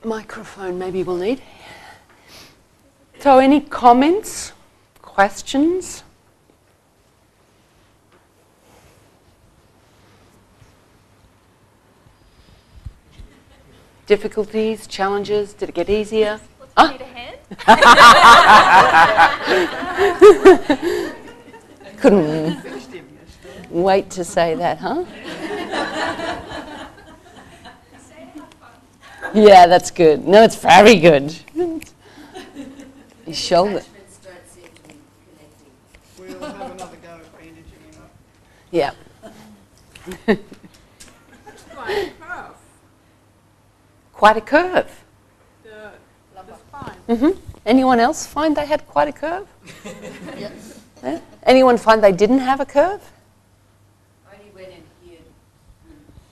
Microphone maybe we'll need. So any comments, questions? Difficulties, challenges, did it get easier? Let's need a hand. Couldn't wait to say that, huh? Yeah, that's good. No, it's very good. His shoulder. We'll have another go at bandaging him up. Yeah. Quite a curve. Quite a curve. The spine. Mm-hmm. Anyone else find they had quite a curve? Yes. Yeah? Anyone find they didn't have a curve? Only went in here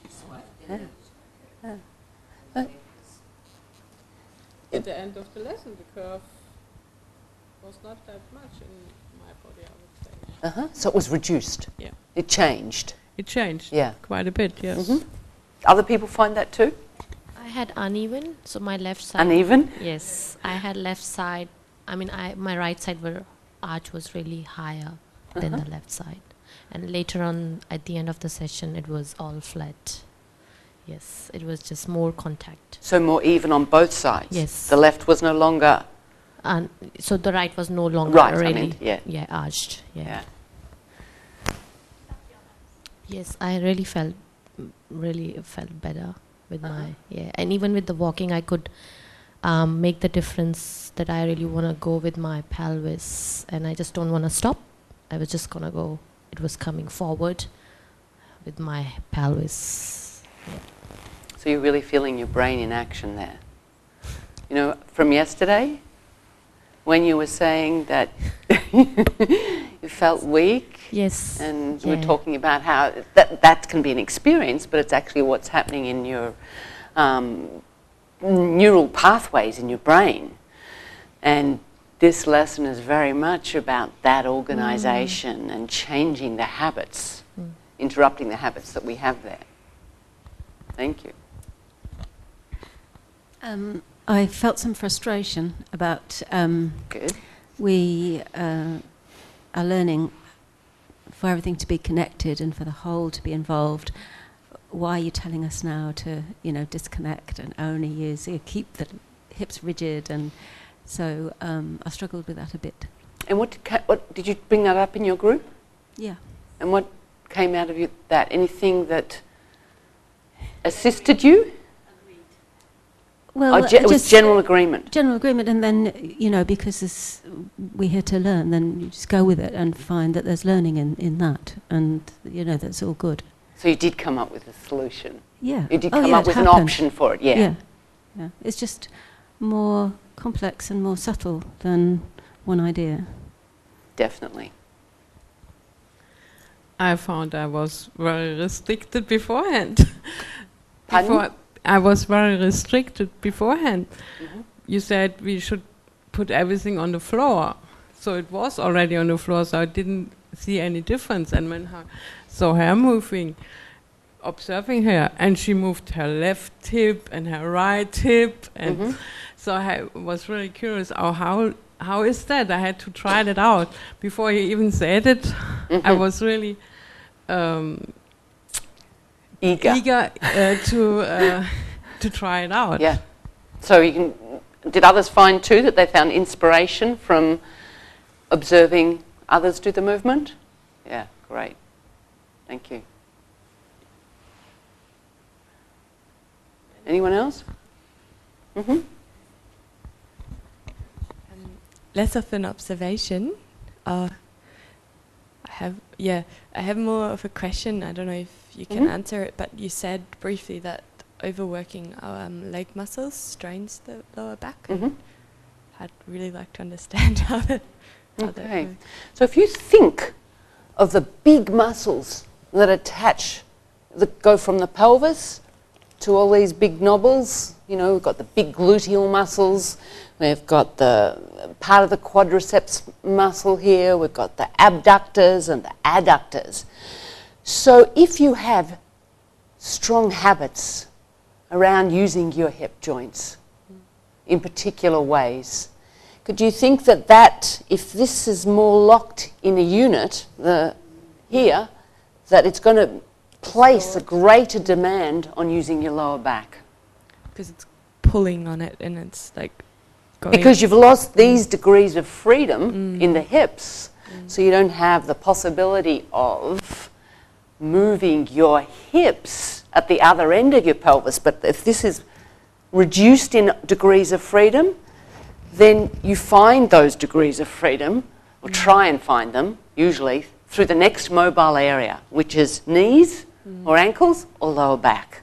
this way. At the end of the lesson, the curve was not that much in my body, I would say. Uh-huh. So it was reduced. Yeah. It changed. It changed. Yeah. Quite a bit, yes. Mm-hmm. Other people find that too? I had uneven, so my left side. Uneven? Yes, I had left side. I mean, my right side arch was really higher than the left side, and later on, at the end of the session, it was all flat. Yes, it was just more contact. So more even on both sides? Yes. The left was no longer... And so the right was no longer Right, really, I meant, yeah. Arched. Yeah. Yes, I really felt better with my and even with the walking, I could make the difference that I really want to go with my pelvis, and I just don't want to stop. I was just gonna go. It was coming forward with my pelvis. Yeah. So you're really feeling your brain in action there. You know, from yesterday, when you were saying that you felt weak, yes, and you were talking about how that can be an experience, but it's actually what's happening in your neural pathways in your brain. And this lesson is very much about that organisation and changing the habits, interrupting the habits that we have there. Thank you. I felt some frustration about Good. we are learning for everything to be connected and for the whole to be involved. Why are you telling us now to, disconnect and only keep the hips rigid? And so I struggled with that a bit. And what did you bring that up in your group? Yeah. And what came out of that? Anything that assisted you? Well, it was general agreement. General agreement, and then, because we're here to learn, then you just go with it and find that there's learning in that, and, that's all good. So you did come up with a solution? Yeah. You did come up with an option for it, yeah. It's just more complex and more subtle than one idea. Definitely. I found I was very restricted beforehand. Pardon? I was very restricted beforehand. Mm-hmm. You said we should put everything on the floor. So it was already on the floor, so I didn't see any difference. And when I saw her moving, observing her, and she moved her left hip and her right hip, and so I was really curious, how is that? I had to try that out. Before you even said it, I was really... eager to try it out. Yeah. So did others find too that they found inspiration from observing others do the movement? Yeah, great. Thank you. Anyone else? Mm-hmm. Less of an observation. I have more of a question. I don't know if you can answer it, but you said briefly that overworking our leg muscles strains the lower back. I'd really like to understand how that. Okay. So if you think of the big muscles that go from the pelvis to all these big knobbles. You know, we've got the big gluteal muscles, we've got the part of the quadriceps muscle here, we've got the abductors and the adductors. So if you have strong habits around using your hip joints in particular ways, could you think that if this is more locked in a unit here, that it's going to place a greater demand on using your lower back? Because it's pulling on it and it's like going... Because you've lost these degrees of freedom in the hips, so you don't have the possibility of moving your hips at the other end of your pelvis. But if this is reduced in degrees of freedom, then you find those degrees of freedom, or try and find them, usually, through the next mobile area, which is knees or ankles or lower back.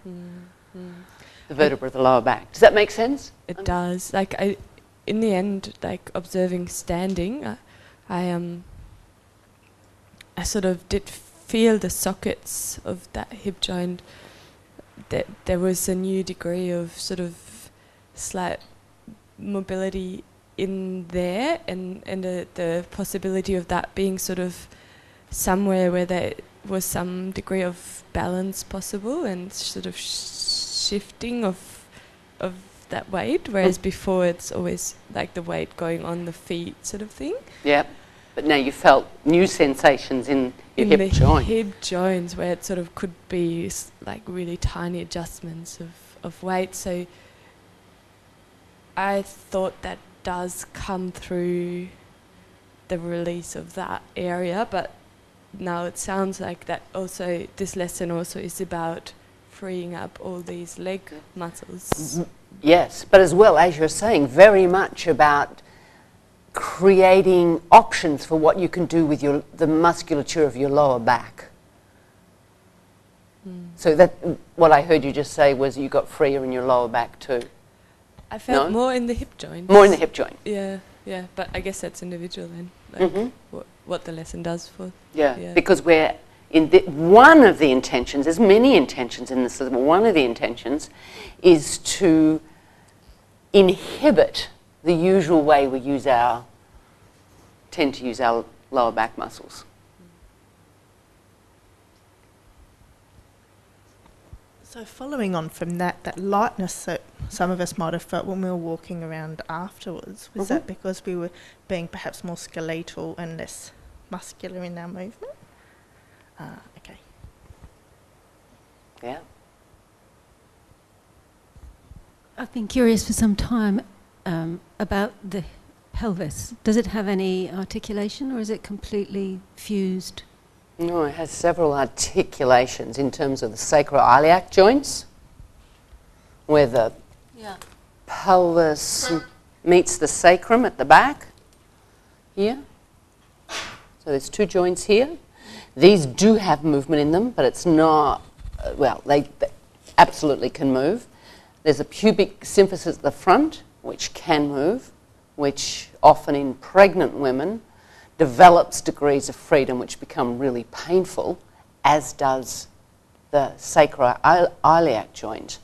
The vertebra of the lower back. Does that make sense? It does. Like, in the end, like, observing standing, I sort of did feel the sockets of that hip joint, that there was a new degree of sort of slight mobility in there, and the possibility of that being sort of somewhere where there was some degree of balance possible and sort of shifting of that weight, whereas before it's always like the weight going on the feet sort of thing. Yeah. But now you felt new sensations in your hip joint. Hip joints, where it sort of could be like really tiny adjustments of weight. So I thought that does come through the release of that area, but now it sounds like that also, this lesson also is about freeing up all these leg muscles. Yes, but as well, as you're saying, very much about creating options for what you can do with the musculature of your lower back. So that, what I heard you just say was you got freer in your lower back too. I felt more in the hip joint. More in the hip joint. Yeah, yeah, but I guess that's individual then, like what the lesson does for... Yeah, because we're in one of the intentions, there's many intentions in this, but one of the intentions is to inhibit the usual way we tend to use our lower back muscles. So following on from that lightness that some of us might have felt when we were walking around afterwards, was that because we were being perhaps more skeletal and less muscular in our movement? Okay. Yeah. I've been curious for some time about the pelvis. Does it have any articulation, or is it completely fused? No, it has several articulations in terms of the sacroiliac joints, where the pelvis meets the sacrum at the back, here. So there's two joints here. These do have movement in them, but it's not, well, they absolutely can move. There's a pubic symphysis at the front, which can move, which often in pregnant women develops degrees of freedom which become really painful, as does the sacroiliac joint.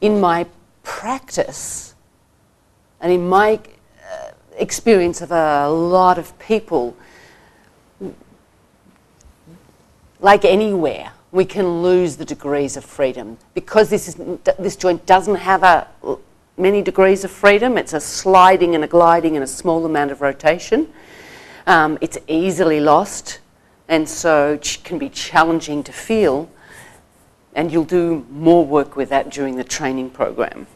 In my practice and in my experience of a lot of people, like anywhere, we can lose the degrees of freedom because this joint doesn't have many degrees of freedom. It's a sliding and a gliding and a small amount of rotation. It's easily lost, and so it can be challenging to feel, and you'll do more work with that during the training program.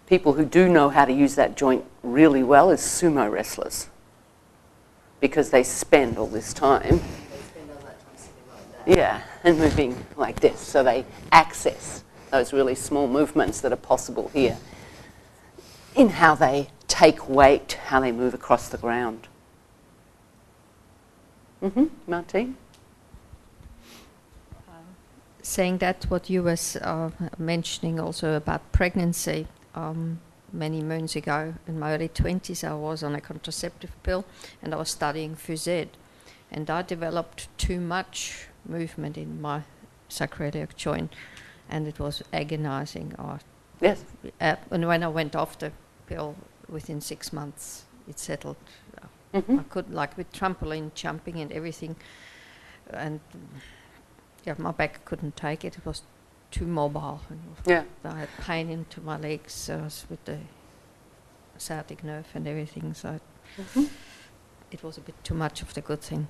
People who do know how to use that joint really well is sumo wrestlers, because they spend all this time and moving like this, so they access those really small movements that are possible here in how they take weight, how they move across the ground. Martine? Saying that what you was mentioning also about pregnancy, many moons ago in my early 20s I was on a contraceptive pill and I was studying phys ed, and I developed too much movement in my sacroiliac joint, and it was agonizing. Yes. And when I went off the pill, within 6 months, it settled. I could, like with trampoline jumping and everything, and my back couldn't take it. It was too mobile. Yeah. I had pain into my legs with the sciatic nerve and everything, so it was a bit too much of the good thing.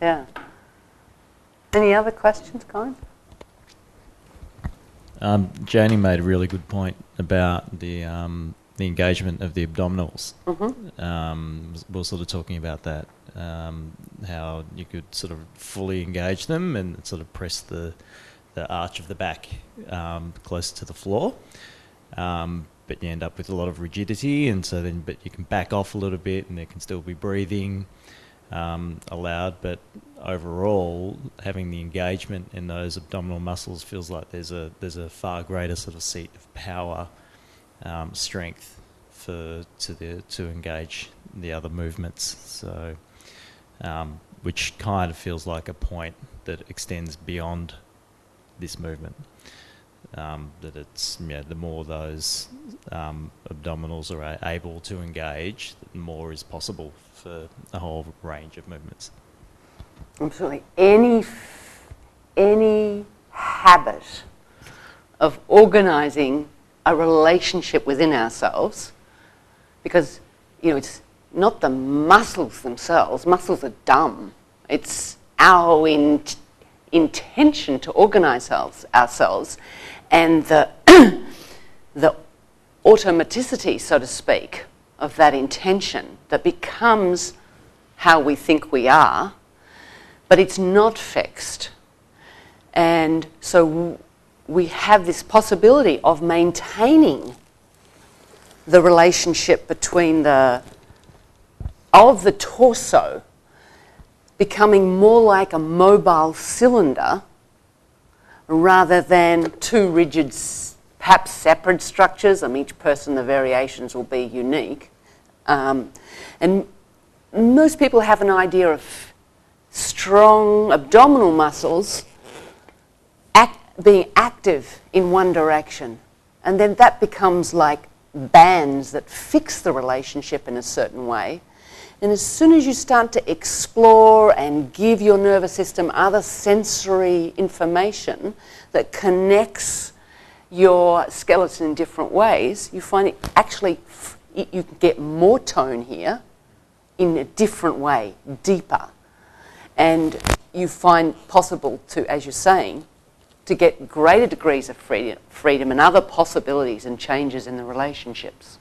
Yeah. Any other questions, Colin? Janie made a really good point about the engagement of the abdominals. We were sort of talking about that, how you could sort of fully engage them and sort of press the arch of the back closer to the floor, but you end up with a lot of rigidity, and so then but you can back off a little bit and there can still be breathing allowed, but overall having the engagement in those abdominal muscles feels like there's a far greater sort of seat of power, strength to engage the other movements, so which kind of feels like a point that extends beyond this movement. That it's the more those abdominals are able to engage, the more is possible for a whole range of movements. Absolutely. Any habit of organising a relationship within ourselves, because it's not the muscles themselves. Muscles are dumb. It's our intention to organise ourselves, and the automaticity, so to speak, of that intention that becomes how we think we are, but it's not fixed. And so we have this possibility of maintaining the relationship between the torso becoming more like a mobile cylinder rather than two rigid, perhaps separate structures. Each person, the variations will be unique. And most people have an idea of strong abdominal muscles being active in one direction. And then that becomes like bands that fix the relationship in a certain way. And as soon as you start to explore and give your nervous system other sensory information that connects your skeleton in different ways, you find it actually, you can get more tone here in a different way, deeper. And you find possible to, as you're saying, to get greater degrees of freedom and other possibilities and changes in the relationships.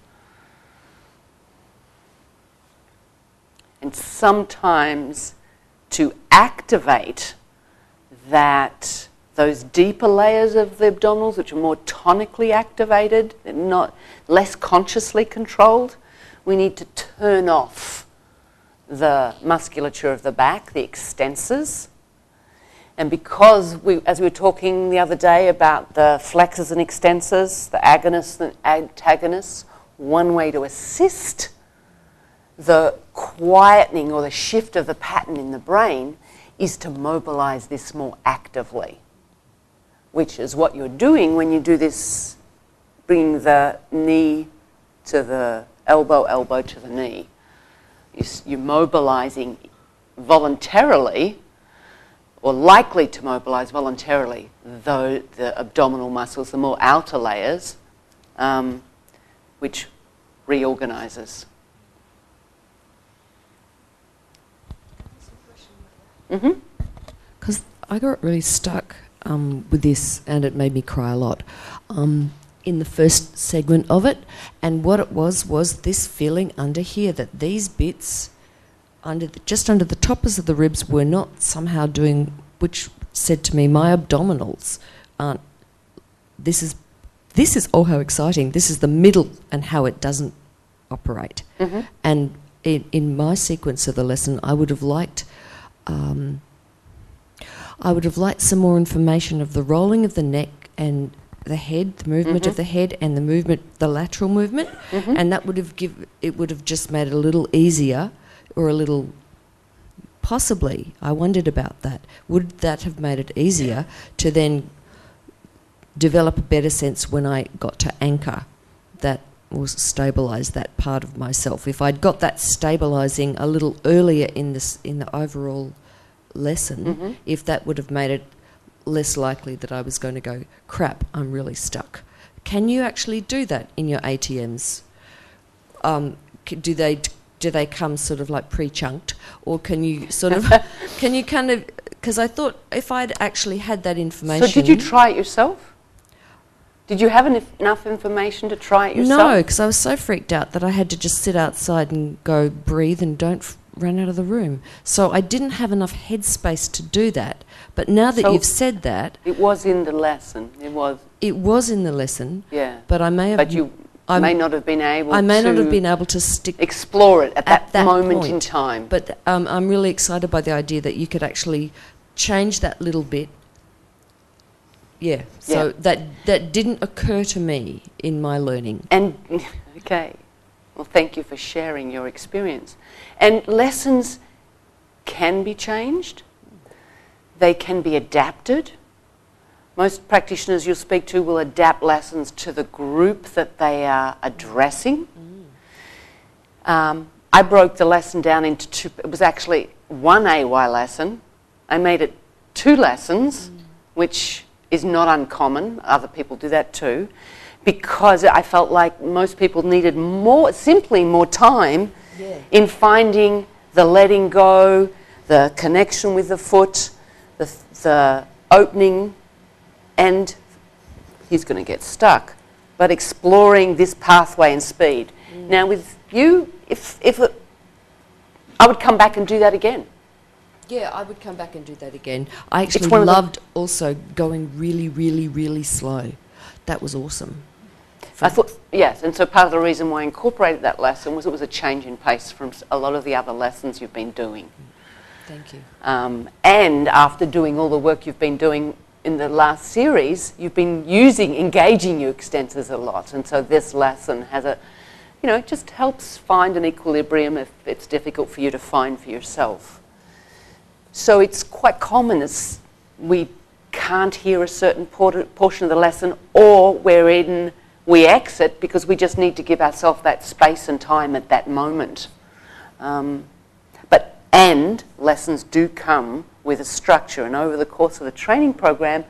And sometimes to activate those deeper layers of the abdominals, which are more tonically activated, not less consciously controlled, we need to turn off the musculature of the back, the extensors. And because as we were talking the other day about the flexors and extensors, the agonists and antagonists, one way to assist the quietening or the shift of the pattern in the brain is to mobilize this more actively, which is what you're doing when you do this, bring the knee to the elbow to the knee. You're mobilizing voluntarily, or likely to mobilize voluntarily, the abdominal muscles, the more outer layers, which reorganizes. Because I got really stuck with this, and it made me cry a lot in the first segment of it. And what it was this feeling under here that these bits just under the toppers of the ribs were not somehow doing, which said to me, my abdominals aren't. This is oh how exciting. This is the middle and how it doesn't operate. And in my sequence of the lesson, I would have liked some more information of the rolling of the neck and the head, the movement of the head, and the lateral movement, and that would have just made it a little easier, or a little possibly, I wondered about that. Would that have made it easier to then develop a better sense when I got to anchor that, or stabilise that part of myself? If I'd got that stabilising a little earlier in the overall lesson, if that would have made it less likely that I was going to go, crap, I'm really stuck. Can you actually do that in your ATMs? Do they come sort of like pre-chunked, or can you sort of, because I thought if I'd actually had that information. So did you try it yourself? Did you have enough information to try it yourself? No, because I was so freaked out that I had to just sit outside and go breathe and don't run out of the room. So I didn't have enough headspace to do that. But now that you've said that, it was in the lesson. It was in the lesson. Yeah. But I may have. But you may not have been able. I may not have been able to explore it at that moment point in time. But I'm really excited by the idea that you could actually change that little bit. Yeah. So that didn't occur to me in my learning. And okay. Well, thank you for sharing your experience. And lessons can be changed. They can be adapted. Most practitioners you'll speak to will adapt lessons to the group that they are addressing. I broke the lesson down into two. It was actually one AY lesson. I made it 2 lessons, which is not uncommon. Other people do that too, because I felt like most people needed simply more time in finding the letting go, the connection with the foot, the opening, and he's going to get stuck, but exploring this pathway and speed. Now with you, I would come back and do that again. Yeah, I would come back and do that again. I actually loved also going really, really, really slow. That was awesome. I thought, yes, and so part of the reason why I incorporated that lesson was it was a change in pace from a lot of the other lessons you've been doing. Thank you. And after doing all the work you've been doing in the last series, you've been engaging your extensors a lot, and so this lesson has it just helps find an equilibrium if it's difficult for you to find for yourself. So it's quite common as we can't hear a certain portion of the lesson, or we exit because we just need to give ourselves that space and time at that moment. And lessons do come with a structure, and over the course of the training program,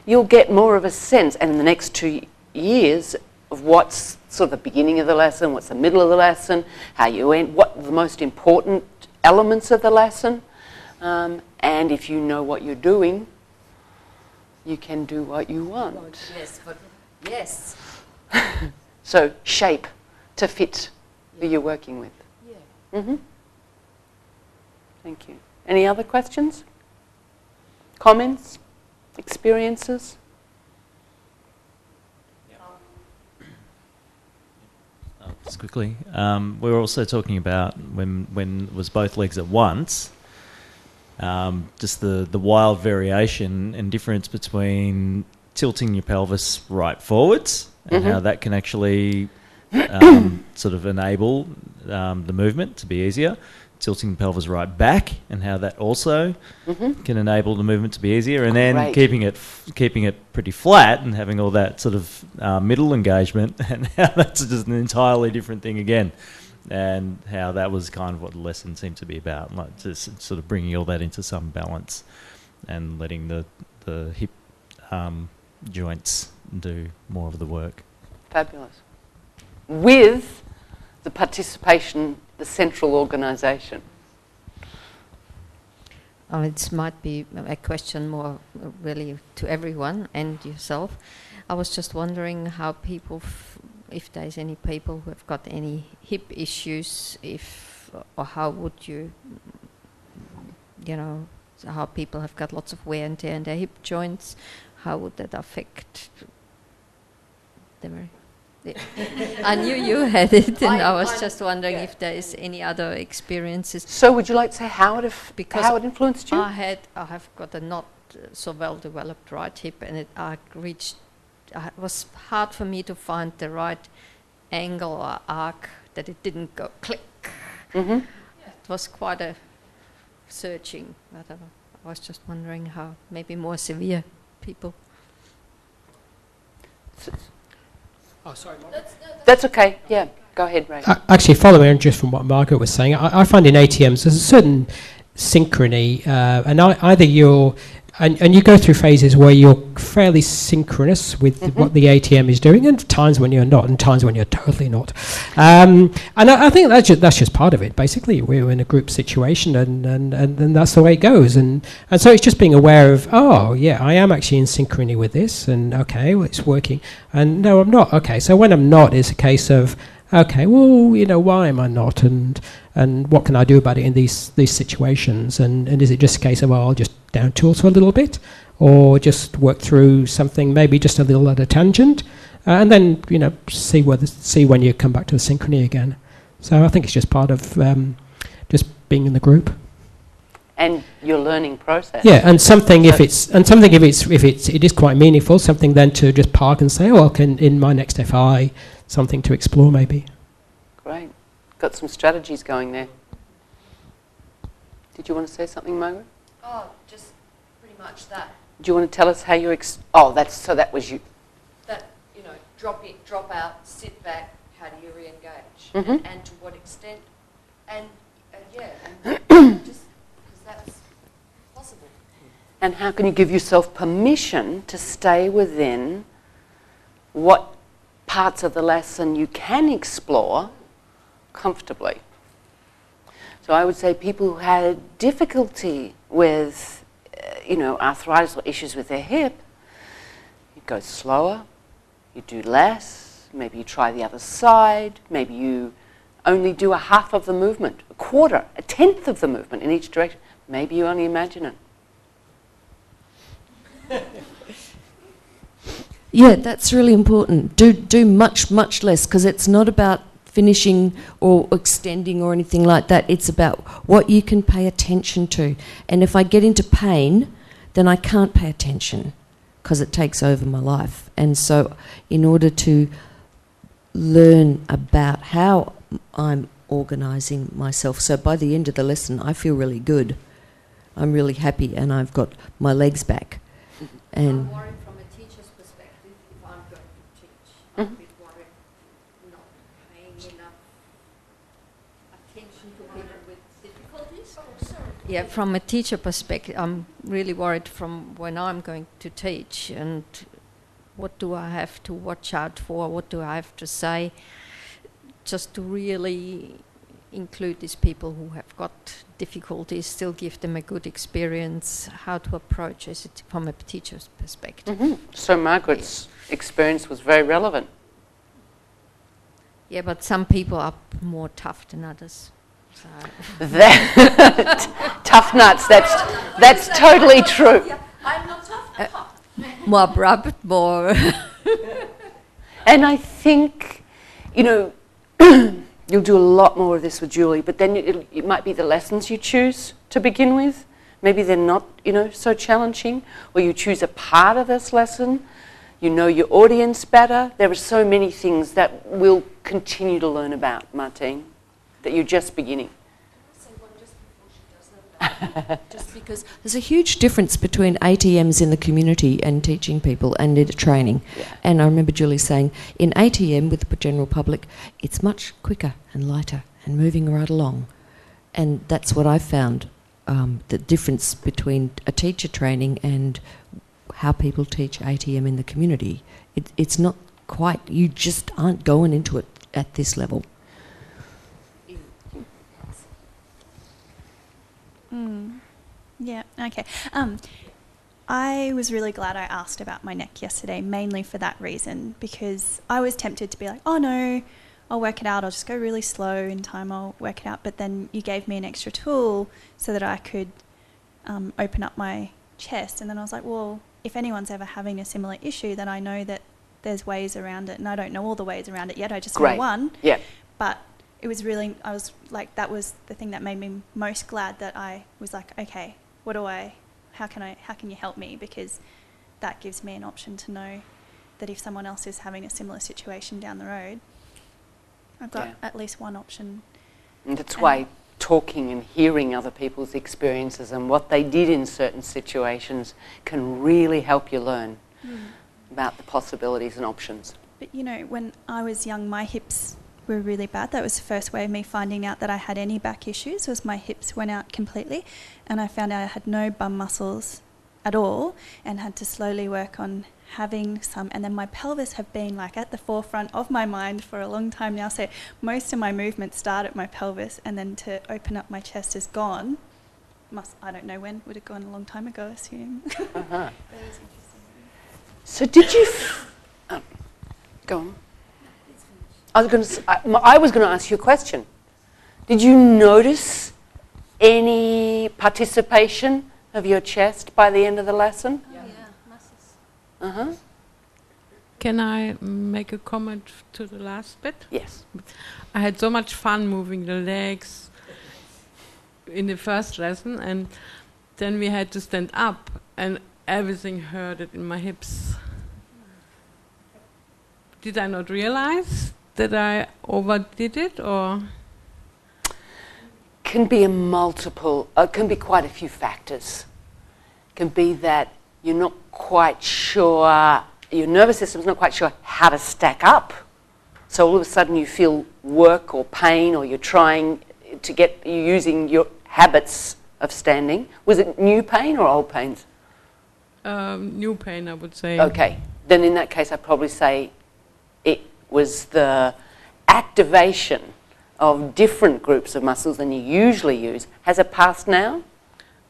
you'll get more of a sense, and in the next 2 years, of what's sort of the beginning of the lesson, what's the middle of the lesson, how you end, what the most important elements of the lesson. And if you know what you're doing, you can do what you want. Yes. So shape to fit who you're working with. Yeah. Thank you. Any other questions? Comments? Experiences? Just quickly, we were also talking about when it was both legs at once, just the wild variation and difference between tilting your pelvis right forwards and how that can actually sort of enable the movement to be easier. Tilting the pelvis right back and how that also can enable the movement to be easier, and then keeping it pretty flat and having all that sort of middle engagement, and how that's just an entirely different thing again, and how that was kind of what the lesson seemed to be about, like just sort of bringing all that into some balance and letting the hip joints do more of the work. Fabulous. With the participation, the central organisation. It might be a question more really to everyone and yourself. I was just wondering how people, if there's any people who have got any hip issues, or how would you, how people have got lots of wear and tear in their hip joints, how would that affect them? Yeah. I knew you had it, and I was just wondering if there is any other experiences. So, would you like to say how it influenced you? I have got a not so well developed right hip, and it was hard for me to find the right angle or arc that it didn't go click. It was quite a searching. But I was just wondering how maybe more severe people. Oh, sorry, That's okay. Yeah, go ahead, Ray. Actually, following on just from what Margaret was saying, I find in ATMs there's a certain synchrony, and either you're and you go through phases where you're fairly synchronous with what the ATM is doing, and times when you're not, and times when you're totally not. And I think that's just part of it. Basically, we're in a group situation, and that's the way it goes. And so it's just being aware of, oh yeah, I am actually in synchrony with this, and okay, well, it's working. And no, I'm not. Okay, so when I'm not, it's a case of, okay, well, you know, why am I not, and what can I do about it in these situations? And is it just a case of, I'll just down tools for a little bit, or just work through something maybe just a little at a tangent, and then, you know, see when you come back to the synchrony again. So I think it's just part of just being in the group. And your learning process. Yeah, and something if it is quite meaningful, something then to just park and say, oh, can in my next FI, something to explore maybe. Great. Got some strategies going there. Did you want to say something, Margaret? Oh, just pretty much that. Do you want to tell us how you that was you. That, you know, drop out, sit back, how do you re-engage? Mm-hmm. And to what extent? And just because that's possible. And how can you give yourself permission to stay within what parts of the lesson you can explore comfortably? So I would say people who had difficulty with, arthritis or issues with their hip, you go slower, you do less, maybe you try the other side, maybe you only do a half of the movement, a quarter, a tenth of the movement in each direction. Maybe you only imagine it. Yeah, that's really important. Do much, much less, because it's not about finishing or extending or anything like that. It's about what you can pay attention to. And if I get into pain, then I can't pay attention because it takes over my life. And so in order to learn about how I'm organising myself, so by the end of the lesson I feel really good. I'm really happy and I've got my legs back. And I'm worried from a teacher's perspective if I'm going to teach. I'm a bit worried not paying enough attention to people with difficulties. Yeah, from a teacher perspective, I'm really worried from when I'm going to teach, and what do I have to watch out for, what do I have to say, just to really include these people who have got difficulties, still give them a good experience, how to approach it from a teacher's perspective. Mm-hmm. So Margaret's experience was very relevant. Yeah, but some people are more tough than others. So tough nuts, that's totally true. Yeah, I'm not tough. More abrupt, more... And I think, you'll do a lot more of this with Julie, but then it might be the lessons you choose to begin with. Maybe they're not, so challenging, or you choose a part of this lesson. You know your audience better. There are so many things that we'll continue to learn about, Martine, that you're just beginning. Just because there's a huge difference between ATMs in the community and teaching people and training. Yeah. And I remember Julie saying, in ATM with the general public, it's much quicker and lighter and moving right along. And that's what I found, the difference between a teacher training and how people teach ATM in the community. It's not quite, you just aren't going into it at this level. Yeah, okay. I was really glad I asked about my neck yesterday, mainly for that reason, because I was tempted to be like, oh no, I'll work it out, I'll just go really slow, in time I'll work it out, but then you gave me an extra tool so that I could open up my chest, and then I was like, well, if anyone's ever having a similar issue, then I know that there's ways around it, and I don't know all the ways around it yet, I just know one. Yeah. But it was really, I was like, that was the thing that made me most glad, that I was like, okay, how can you help me? Because that gives me an option to know that if someone else is having a similar situation down the road, I've got at least one option. And that's why talking and hearing other people's experiences and what they did in certain situations can really help you learn about the possibilities and options. But you know, when I was young, my hips were really bad. That was the first way of me finding out that I had any back issues, was my hips went out completely, and I found out I had no bum muscles at all and had to slowly work on having some. And then my pelvis have been like at the forefront of my mind for a long time now, so most of my movements start at my pelvis, and then to open up my chest is gone. I don't know when, would have gone a long time ago, I assume. Uh-huh. So did you go on. I was going to ask you a question. Did you notice any participation of your chest by the end of the lesson? Yeah, muscles. Uh-huh. Can I make a comment to the last bit? Yes. I had so much fun moving the legs in the first lesson, and then we had to stand up, and everything hurted in my hips. Did I not realize that I overdid it, or? Can be can be quite a few factors. Can be that you're not quite sure, your nervous system's not quite sure how to stack up. So all of a sudden you feel work or pain, or you're trying to you're using your habits of standing. Was it new pain or old pains? New pain, I would say. Okay, then in that case I'd probably say it was the activation of different groups of muscles than you usually use. Has it passed now?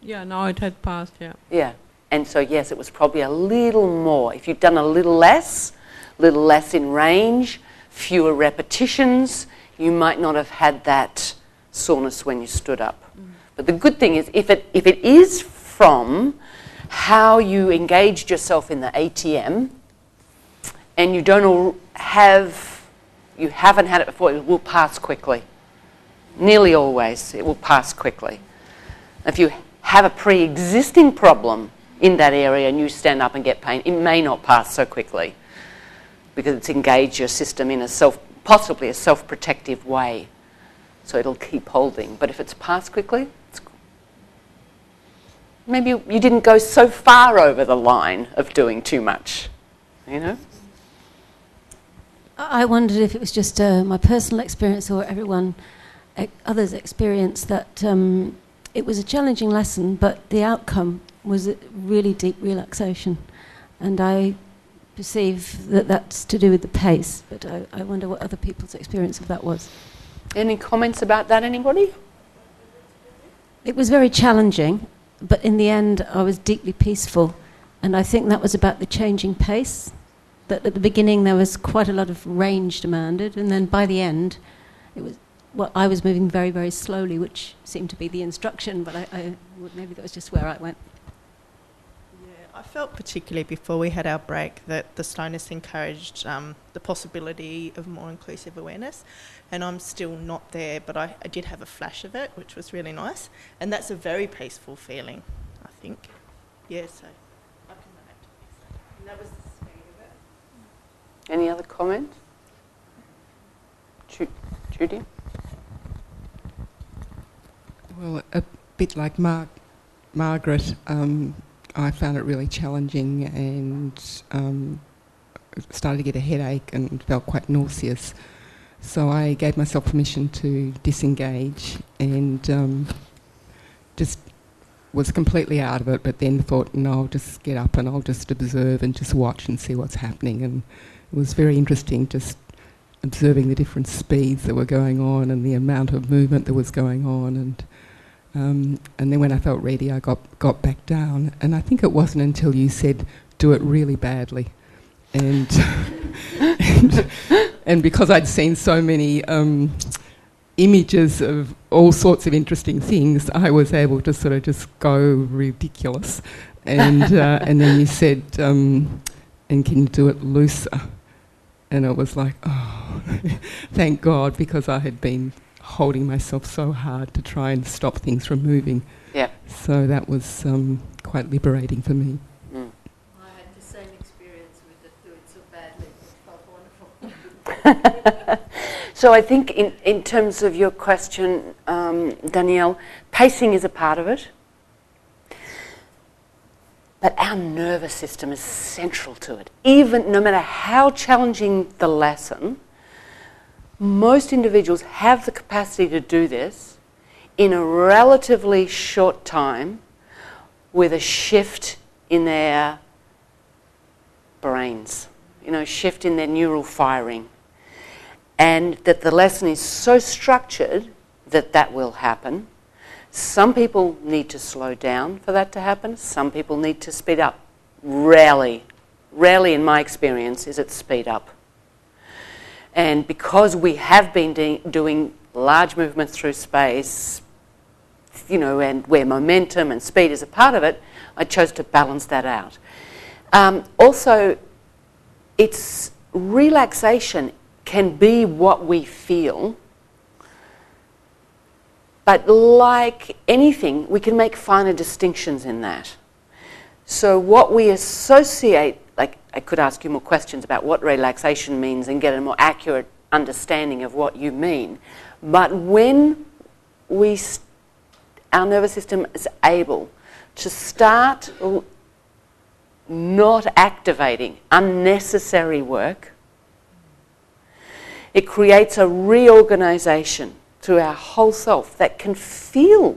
Yeah, now it had passed, yeah. Yeah, and so yes, it was probably a little more. If you'd done a little less in range, fewer repetitions, you might not have had that soreness when you stood up. But the good thing is, if it is from how you engaged yourself in the ATM, and you haven't had it before, it will pass quickly. Nearly always, it will pass quickly. If you have a pre-existing problem in that area and you stand up and get pain, it may not pass so quickly because it's engaged your system in possibly a self-protective way. So it'll keep holding. But if it's passed quickly, maybe you didn't go so far over the line of doing too much, you know? I wondered if it was just my personal experience or others' experience that it was a challenging lesson, but the outcome was a really deep relaxation. And I perceive that that's to do with the pace, but I wonder what other people's experience of that was. Any comments about that, anybody? It was very challenging, but in the end I was deeply peaceful, and I think that was about the changing pace. That at the beginning there was quite a lot of range demanded, and then by the end I was moving very, very slowly, which seemed to be the instruction, but maybe that was just where I went. Yeah, I felt particularly before we had our break that the slowness encouraged the possibility of more inclusive awareness, and I'm still not there, but I did have a flash of it, which was really nice, and that's a very peaceful feeling, I think. Yeah, so I can relate to this. And that was the speed of it. Any other comments? Judy? Well, a bit like Margaret, I found it really challenging and started to get a headache and felt quite nauseous. So I gave myself permission to disengage and just was completely out of it, but then thought, no, I'll just get up and I'll just observe and just watch and see what's happening. And it was very interesting just observing the different speeds that were going on and the amount of movement that was going on. And then when I felt ready, I got back down. And I think it wasn't until you said, do it really badly. And and because I'd seen so many images of all sorts of interesting things, I was able to sort of just go ridiculous. And then you said, and can you do it looser? And it was like, oh, thank God, because I had been holding myself so hard to try and stop things from moving. Yeah. So that was quite liberating for me. I had the same experience with the do it so badly. It felt wonderful. So I think in terms of your question, Danielle, pacing is a part of it. But our nervous system is central to it. Even no matter how challenging the lesson, most individuals have the capacity to do this in a relatively short time with a shift in their brains, shift in their neural firing. And that the lesson is so structured that will happen. Some people need to slow down for that to happen. Some people need to speed up. Rarely in my experience is it speed up. And because we have been doing large movements through space, and where momentum and speed is a part of it, I chose to balance that out. Also, it's relaxation can be what we feel. But like anything, we can make finer distinctions in that. So what we associate, like I could ask you more questions about what relaxation means and get a more accurate understanding of what you mean. But when our nervous system is able to start not activating unnecessary work, it creates a reorganization through our whole self that can feel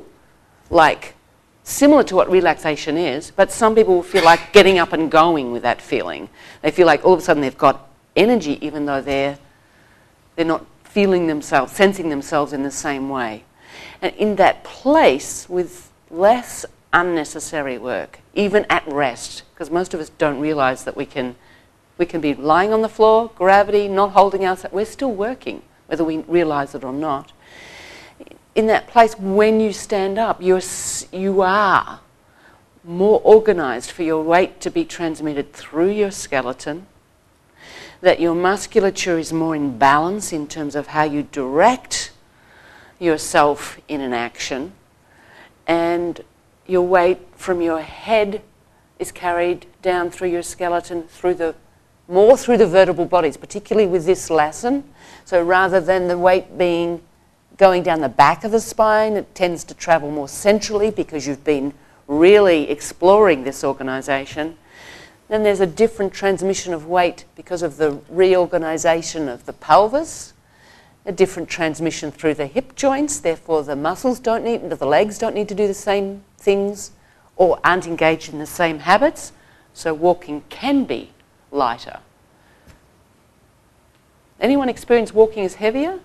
like similar to what relaxation is, but some people will feel like getting up and going with that feeling. They feel like all of a sudden they've got energy even though they're not feeling themselves, sensing themselves in the same way. And in that place with less unnecessary work, even at rest, because most of us don't realize that we can be lying on the floor, gravity, not holding ourselves, we're still working, whether we realize it or not. In that place, when you stand up, you are more organized for your weight to be transmitted through your skeleton, that your musculature is more in balance in terms of how you direct yourself in an action, and your weight from your head is carried down through your skeleton, more through the vertebral bodies, particularly with this lesson. So rather than the weight going down the back of the spine, it tends to travel more centrally because you've been really exploring this organisation. Then there's a different transmission of weight because of the reorganisation of the pelvis, a different transmission through the hip joints, therefore the the legs don't need to do the same things or aren't engaged in the same habits, so walking can be lighter. Anyone experience walking as heavier?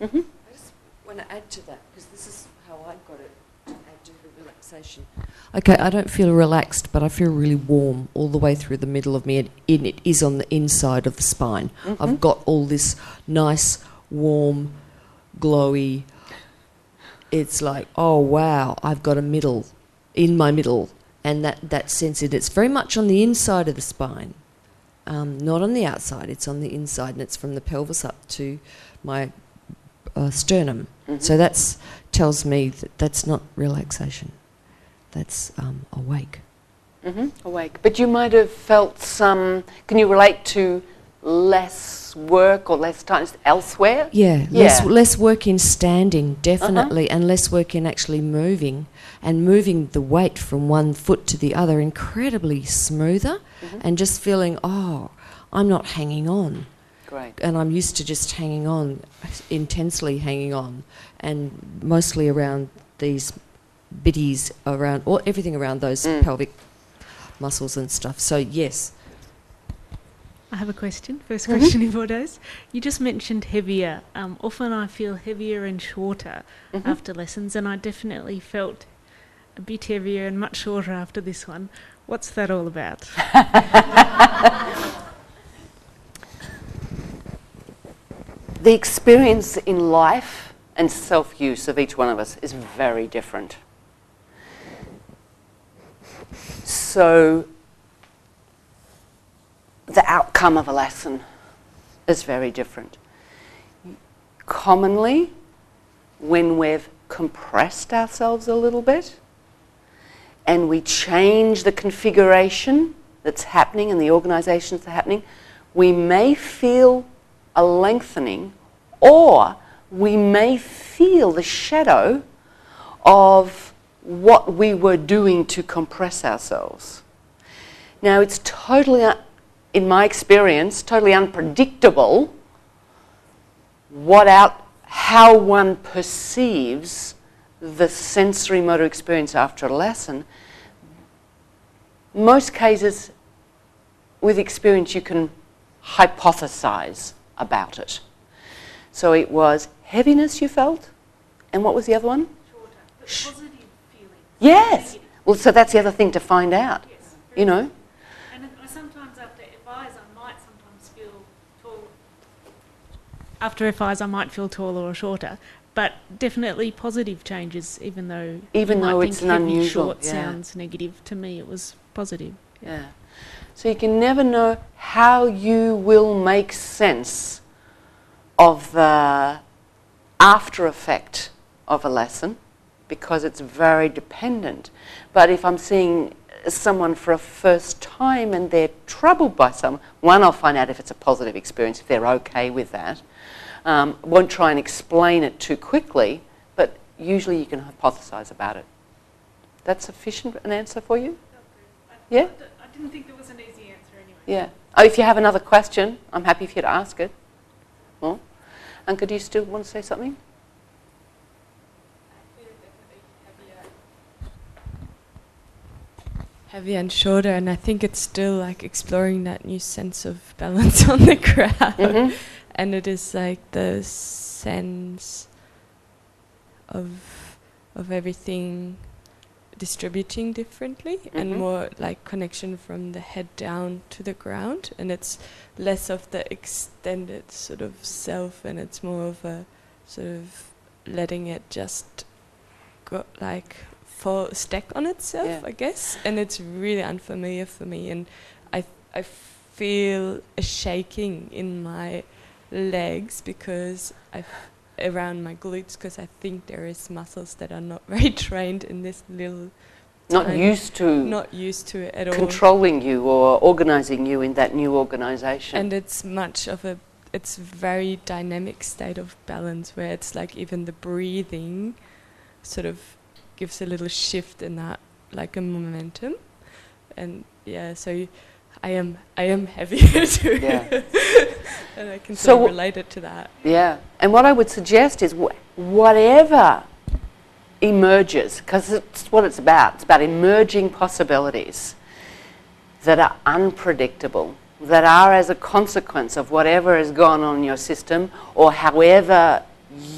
Mm-hmm. I just want to add to that, because this is how I got it to add to the relaxation. Okay, I don't feel relaxed, but I feel really warm all the way through the middle of me, and it is on the inside of the spine. Mm-hmm. I've got all this nice, warm, glowy, it's like, oh wow, I've got a middle, in my middle, and that sense, it's very much on the inside of the spine, not on the outside, it's on the inside, and it's from the pelvis up to my sternum. Mm-hmm. So that tells me that's not relaxation. That's awake. Mm-hmm. Awake. But you might have felt can you relate to less work or less time elsewhere? Yeah. Less work in standing, definitely, and less work in actually moving, and moving the weight from one foot to the other incredibly smoother, and just feeling, oh, I'm not hanging on. Great. And I'm used to just hanging on, intensely hanging on, and mostly around these biddies, everything around those pelvic muscles and stuff. So, yes. I have a question. First question in photos. You just mentioned heavier. Often I feel heavier and shorter after lessons, and I definitely felt a bit heavier and much shorter after this one. What's that all about? The experience in life and self-use of each one of us is very different. So the outcome of a lesson is very different. Commonly, when we've compressed ourselves a little bit and we change the configuration that's happening and the organisations that are happening, we may feel a lengthening, or we may feel the shadow of what we were doing to compress ourselves. Now, it's totally, in my experience, totally unpredictable how one perceives the sensory motor experience after a lesson. Most cases, with experience, you can hypothesize about it. So it was heaviness you felt, and what was the other one? Shorter, but positive feelings. Yes. Negative. Well, so that's the other thing to find out. Yes. You know. And sometimes after FIs, I might sometimes feel tall. After FIs, I might feel taller or shorter, but definitely positive changes, even though It's an heavy, unusual, short sounds negative. To me, it was positive. Yeah. So you can never know how you will make sense of the after effect of a lesson, because it's very dependent. But if I'm seeing someone for a first time and they're troubled by one, I'll find out if it's a positive experience, if they're okay with that. Won't try and explain it too quickly, but usually you can hypothesize about it. That's sufficient an answer for you? Yeah? I didn't think there was an easy answer anyway. Yeah. Oh, if you have another question, I'm happy for you to ask it. Well, Anka, do you still want to say something? Heavier and shorter, and I think it's still like exploring that new sense of balance on the crowd. And it is like the sense of everything distributing differently, and more like connection from the head down to the ground, and it's less of the extended sort of self, and it's more of a sort of letting it just go, like stack on itself, I guess. And it's really unfamiliar for me, and I feel a shaking in my legs because around my glutes, because I think there is muscles that are not very trained in this little not used to it at all, controlling you or organizing you in that new organization. And it's it's very dynamic state of balance, where it's like even the breathing sort of gives a little shift in that, like a momentum. And yeah, so I am heavier too. Yeah. And I can sort of relate it to that. Yeah. And what I would suggest is whatever emerges, because it's what it's about. It's about emerging possibilities that are unpredictable, that are as a consequence of whatever has gone on in your system, or however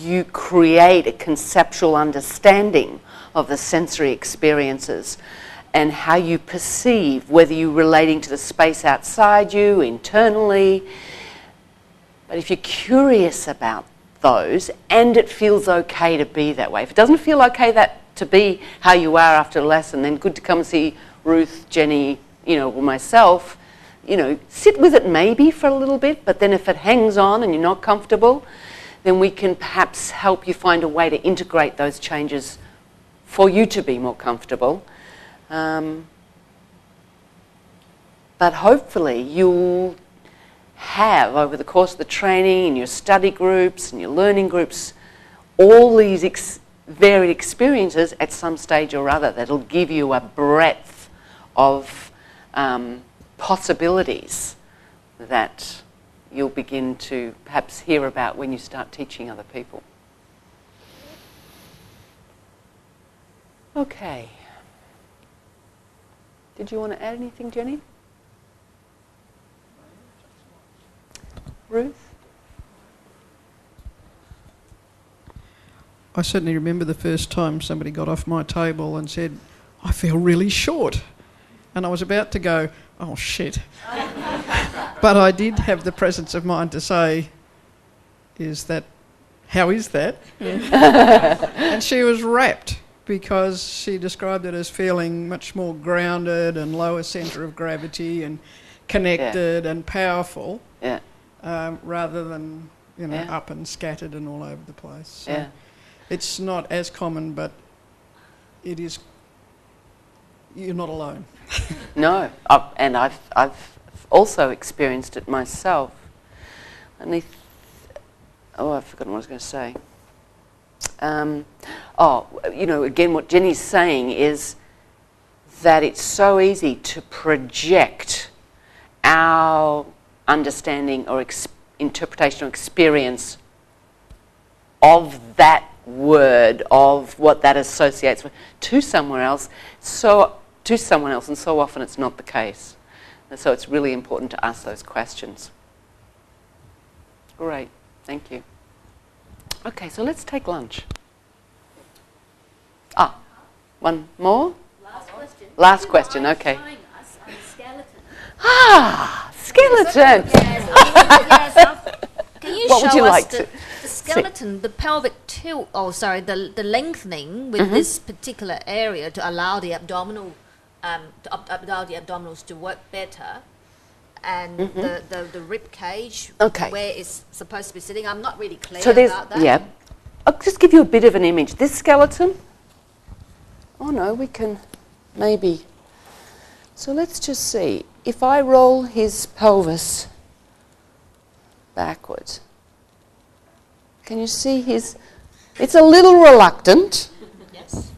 you create a conceptual understanding of the sensory experiences and how you perceive, whether you're relating to the space outside you, internally. But if you're curious about those and it feels okay to be that way, if it doesn't feel okay to be how you are after a lesson, then good to come and see Ruth, Jenny, or myself. Sit with it maybe for a little bit, but then if it hangs on and you're not comfortable, then we can perhaps help you find a way to integrate those changes for you to be more comfortable. But hopefully you'll have, over the course of the training, in your study groups and your learning groups, all these varied experiences at some stage or other that'll give you a breadth of possibilities that you'll begin to perhaps hear about when you start teaching other people. Okay. Did you want to add anything, Jenny? Ruth? I certainly remember the first time somebody got off my table and said, "I feel really short." And I was about to go, "Oh, shit." But I did have the presence of mind to say, how is that? And she was rapt, because she described it as feeling much more grounded and lower centre of gravity and connected and powerful, rather than up and scattered and all over the place. So it's not as common, but it is. You're not alone. No, and I've also experienced it myself. And the oh, I've forgotten what I was going to say. Again, what Jenny's saying is that it's so easy to project our understanding or interpretation or experience of that word, of what that associates with, to someone else, and so often it's not the case. And so it's really important to ask those questions. Great, thank you. Okay, so let's take lunch. One more? Last question. Last question, okay. Showing us on the skeleton. Skeleton! Can you What would you show us like the skeleton, the pelvic tilt, the lengthening with this particular area to allow the abdominal, allow the abdominals to work better, and the rib cage, where it's supposed to be sitting? I'm not really clear about that. Yeah. I'll just give you a bit of an image. This skeleton, oh no, we can maybe. So let's just see. If I roll his pelvis backwards, can you see it's a little reluctant. Yes.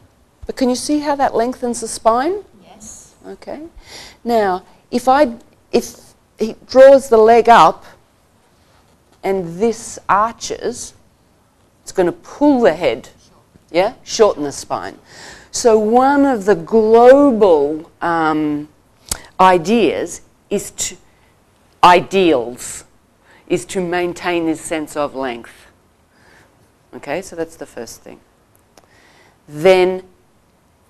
But can you see how that lengthens the spine? Yes. Okay. Now, if he draws the leg up and this arches, it's going to pull the head, shorten the spine. So one of the global ideals is to maintain this sense of length. Okay, so that's the first thing. Then,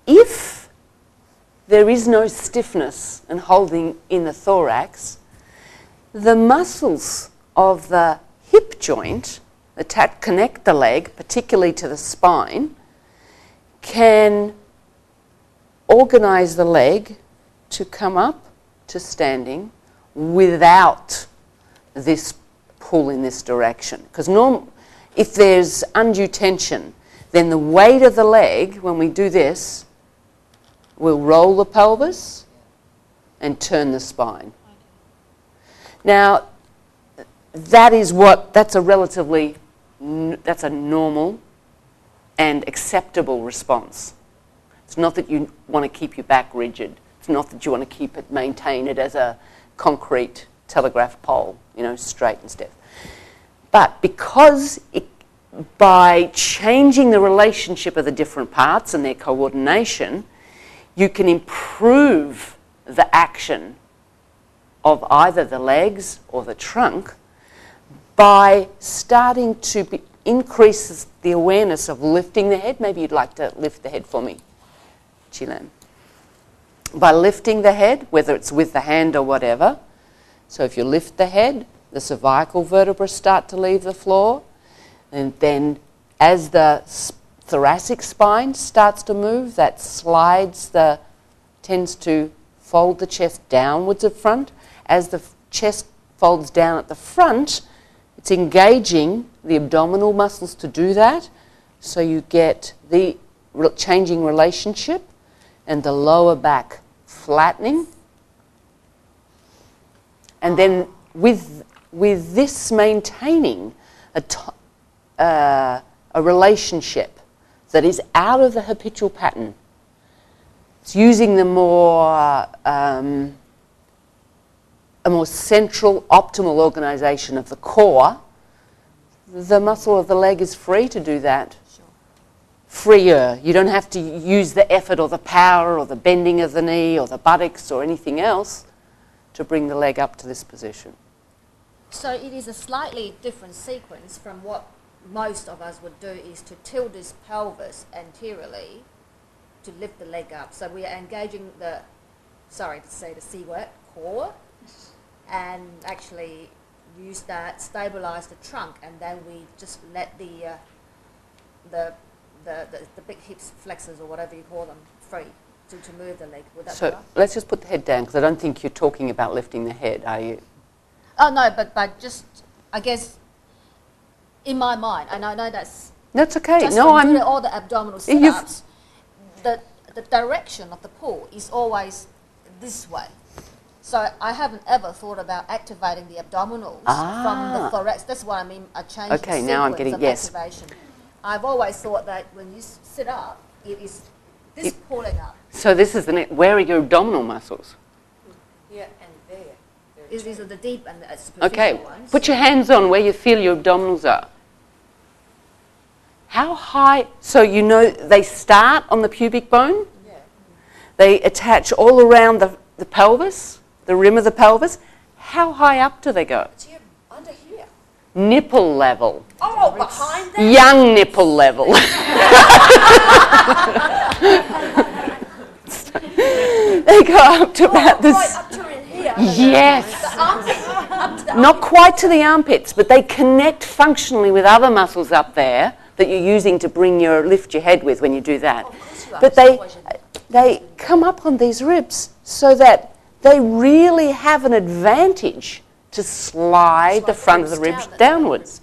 if there is no stiffness and holding in the thorax, the muscles of the hip joint that connect the leg, particularly to the spine, can organize the leg to come up to standing without this pull in this direction. Because if there's undue tension, then the weight of the leg, when we do this, will roll the pelvis and turn the spine. Now, that's a normal and acceptable response. It's not that you want to keep your back rigid. It's not that you want to maintain it as a concrete telegraph pole, straight and stiff. But because by changing the relationship of the different parts and their coordination, you can improve the action of either the legs or the trunk by starting to increase the awareness of lifting the head. Maybe you'd like to lift the head for me, Chilam. By lifting the head, whether it's with the hand or whatever. So if you lift the head, the cervical vertebrae start to leave the floor. And then as the thoracic spine starts to move, that tends to fold the chest downwards at front. As the chest folds down at the front, it's engaging the abdominal muscles to do that. So you get the changing relationship and the lower back flattening. And then with this maintaining a relationship that is out of the habitual pattern, it's using the a more central, optimal organization of the core, the muscle of the leg is free to do that. Sure. Freer. You don't have to use the effort or the power or the bending of the knee or the buttocks or anything else to bring the leg up to this position. So it is a slightly different sequence from what most of us would do, is to tilt this pelvis anteriorly to lift the leg up. So we are engaging the, sorry to say the C word, core, and actually use that, stabilize the trunk, and then we just let the big hips flexors or whatever you call them free to move the leg. Would that be right? Let's just put the head down, because I don't think you're talking about lifting the head, are you? Oh no, but just, I guess, in my mind, and I know that's okay. Just no, from doing all the abdominal sit-ups, the direction of the pull is always this way. So I haven't ever thought about activating the abdominals from the thorax. That's what I mean, a change in sequence now I'm getting, of yes. activation. I've always thought that when you sit up, it is this pulling up. So this is the next. Where are your abdominal muscles? Here and there. These are the deep and the superficial Okay, ones. put your hands on where you feel your abdominals are. How high? So you know they start on the pubic bone. Yeah. They attach all around the pelvis, the rim of the pelvis. How high up do they go? It's here, under here. Nipple level. Oh, behind that? Young nipple level. They go up to about this. Right up to in here. Yes. The armpits, up to the Not quite to the armpits, but they connect functionally with other muscles up there that you're using to lift your head with when you do that. But they come up on these ribs so that they really have an advantage to slide the front of the ribs downwards.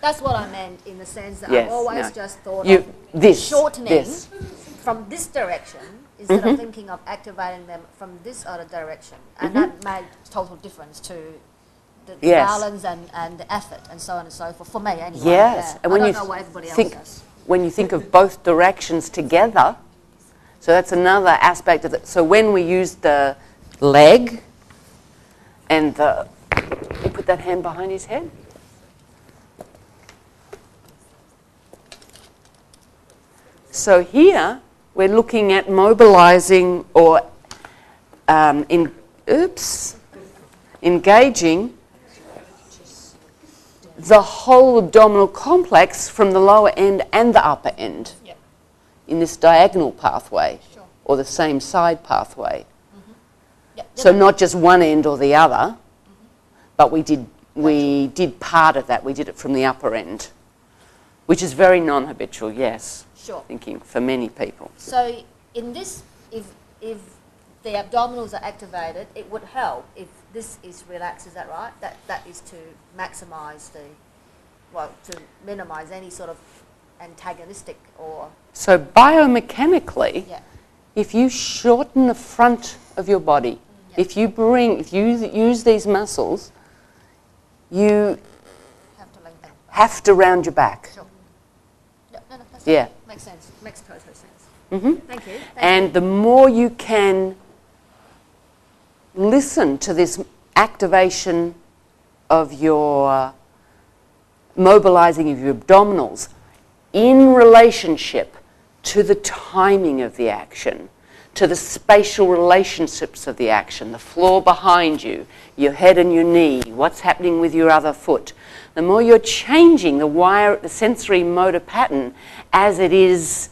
That's what I meant in the sense that Yes, I've always no. just thought You- of this, shortening this. from this direction instead of thinking of activating them from this other direction. And that made total difference to the Yes. balance and the effort and so on and so forth, for me anyway. Yes, Yeah. and when I you don't know what everybody else think does. when you think of both directions together, so that's another aspect of it. So when we use the leg and you put that hand behind his head. So here we're looking at mobilizing or engaging the whole abdominal complex from the lower end and the upper end in this diagonal pathway or the same side pathway. So not just one end or the other, but we did part of that. We did it from the upper end, which is very non-habitual, yes. Sure. Thinking for many people. So in this, if the abdominals are activated, it would help if this is relaxed, is that right? That is to maximise to minimise any sort of antagonistic or... So biomechanically, if you shorten the front of your body, if you use these muscles, you have to round your back. Sure. That's Yeah. Makes sense. Makes total sense. Thank you. And the more you can listen to this activation of your mobilizing of your abdominals in relationship to the timing of the action, to the spatial relationships of the action, the floor behind you, your head and your knee, what's happening with your other foot. The more you're changing the sensory motor pattern as it is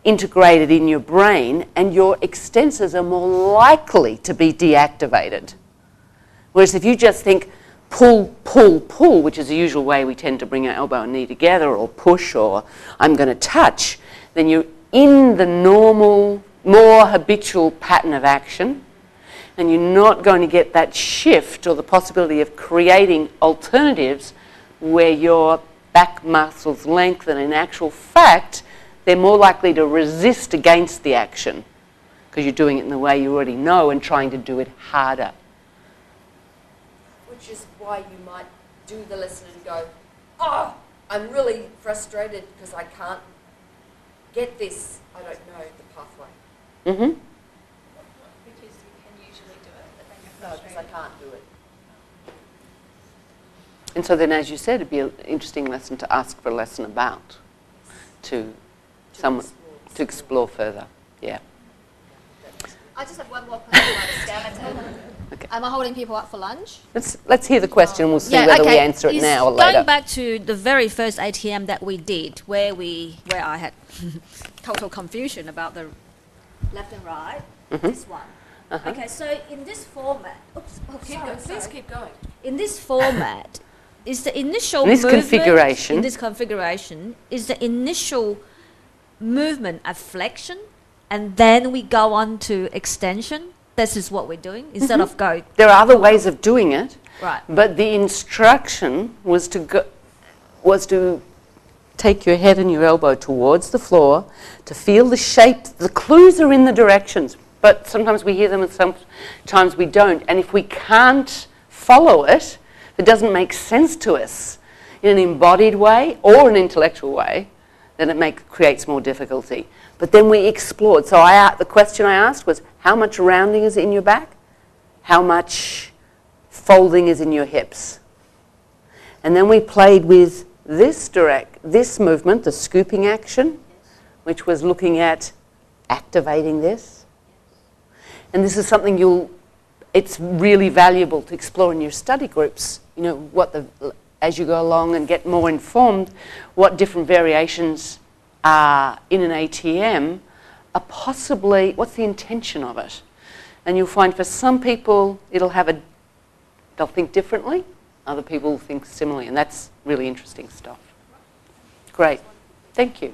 integrated in your brain, and your extensors are more likely to be deactivated. Whereas if you just think pull, pull, pull, which is the usual way we tend to bring our elbow and knee together, or push, or I'm going to touch, then you're in the normal, more habitual pattern of action, and you're not going to get that shift or the possibility of creating alternatives where your back muscles lengthen. In actual fact, they're more likely to resist against the action because you're doing it in the way you already know and trying to do it harder. Which is why you might do the lesson and go, oh, I'm really frustrated because I can't get this. I don't know the pathway. Mm-hmm. Because you can usually do it, but then you're frustrated. No, because I can't do it. And so then, as you said, it'd be an interesting lesson to ask for a lesson about, to explore further. Yeah. I just have one more question about the skeleton. Okay. Am I holding people up for lunch? Let's hear the question and we'll see whether we answer it now or later. Going back to the very first ATM that we did, where I had total confusion about the left and right, this one. Okay, so in this format, Please keep going. In this format, is the initial In this configuration. in this configuration, is the initial movement a flexion, and then we go on to extension? This is what we're doing instead of go. There are other ways of doing it, right? But the instruction was to take your head and your elbow towards the floor, to feel the shape. The clues are in the directions. but sometimes we hear them and sometimes we don't. And if we can't follow it, if it doesn't make sense to us in an embodied way or an intellectual way, then it creates more difficulty. But then we explored. So the question I asked was, how much rounding is in your back? How much folding is in your hips? And then we played with this movement, the scooping action, which was looking at activating this. And this is something it's really valuable to explore in your study groups. You know, as you go along and get more informed, what different variations are in an ATM are possibly, what's the intention of it? And you'll find for some people they'll think differently, other people think similarly, and that's really interesting stuff. Great. Thank you.